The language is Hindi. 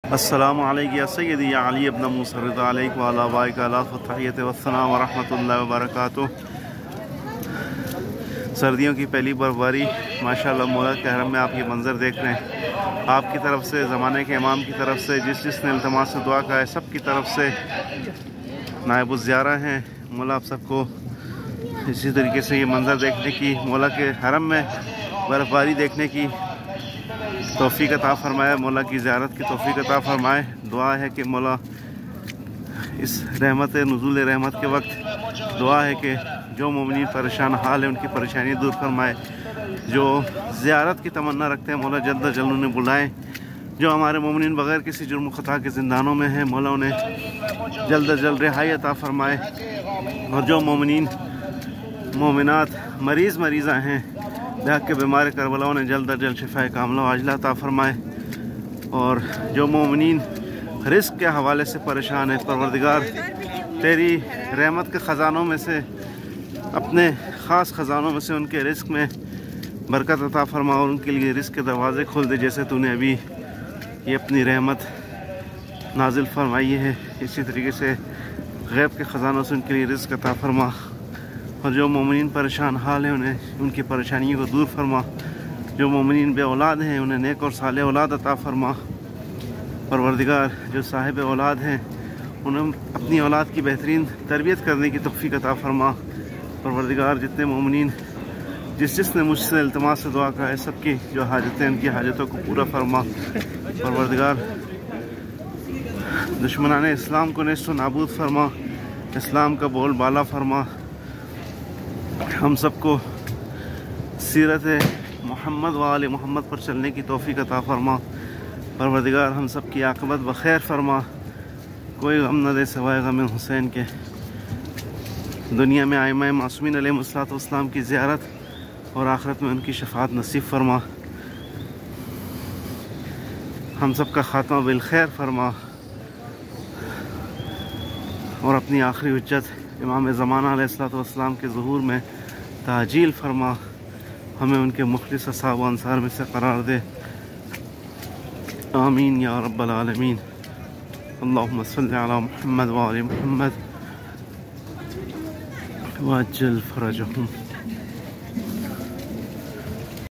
अस्सलामु अलैकुम या सय्यदी या अली इब्न मूसा रिज़ा अलैक व अला बाइक अला फ़तहियत व सलाम व रहमतुल्लाहि व बरकातुहू। सर्दियों की पहली बर्फबारी माशाअल्लाह मौला के हरम में आप ये मंज़र देख रहे हैं। आपकी तरफ से, ज़माने के इमाम की तरफ से, जिसने इल्तिमास से दुआ का है, सब की तरफ से नायब ज़ियारा हैं। मौला आप सबको इसी तरीके से ये मंज़र देखने की, मौला के हरम में बर्फबारी देखने की तौफ़ीक़ अता फ़रमाए, मौला की ज़ियारत की तौफ़ीक़ अता फ़रमाए। दुआ है कि मौला इस रहमत नुज़ूल रहमत के वक्त दुआ है कि जो मोमिनीन परेशान हाल है उनकी परेशानी दूर फरमाए। जो ज़ियारत की तमन्ना रखते हैं मौला जल्द अज जल्द उन्हें बुलाएँ। जो हमारे मोमिनीन बग़ैर किसी जुर्म ख़ता के ज़िंदानों में हैं मौला उन्हें जल्द अज जल्द रिहाई अता फ़रमाए। और जो मोमिनीन मोमिनात मरीज़ा हैं, बेहक के बीमार करबला ने जल्द अज जल्द शिफाए कामला आजला अता फ़रमाए। और जो मोमिनीन रिज़्क़ के हवाले से परेशान है, परवरदिगार तेरी रहमत के ख़ज़ानों में से, अपने ख़ास ख़ज़ानों में से उनके रिज़्क़ में बरकत अता फ़रमा और उनके लिए रिज़्क़ के दरवाज़े खोल दे, जैसे तूने अभी ये अपनी रहमत नाजिल फरमाई है। इसी तरीके से गैब के ख़ज़ानों से उनके लिए रिज़्क़ अता फ़रमा। और जो मोमिनीन परेशान हाल है उन्हें उनकी परेशानियों को दूर फरमा। जो मोमिनीन बे औलाद हैं उन्हें नेक और साले औलाद अता फ़रमा। परवरदिगार जो साहिब औलाद हैं उन्हें अपनी औलाद की बेहतरीन तरबियत करने की तौफ़ीक़ अता फ़रमा। परवरदिगार जितने मोमिनीन जिसने मुझसे इल्तिमास से दुआ का है, सबकी जो हाजतें उनकी हाजतों को पूरा फरमा। परवरदिगार दुश्मनान इस्लाम को नेस्त नाबूद फरमा, इस्लाम का बोल बाला फरमा। हम सबको सीरत मोहम्मद व आले मोहम्मद पर चलने की तौफ़ीक़ अता फ़रमा। परवरदिगार हम सब की आक़िबत बख़ैर फ़रमा। कोई गम न दे सिवाय गम हुसैन के। दुनिया में आइमा मासूमीन अलैहिस्सलाम की ज़ियारत और आखिरत में उनकी शफ़ाअत नसीब फ़रमा। हम सब का ख़ात्मा बिल खैर फ़रमा। और अपनी आखिरी हुज्जत इमाम ज़माना अलैहिस्सलाम के ज़ुहूर में ताजील फ़रमा। हमें उनके मुख़लिस असहाब व अंसार में से करार दे। आमीन या रब्बल आलमीन। अल्लाहुम्मा सल्लि अला मुहम्मद व आलि मुहम्मद वअज्जिल फ़रजहुम।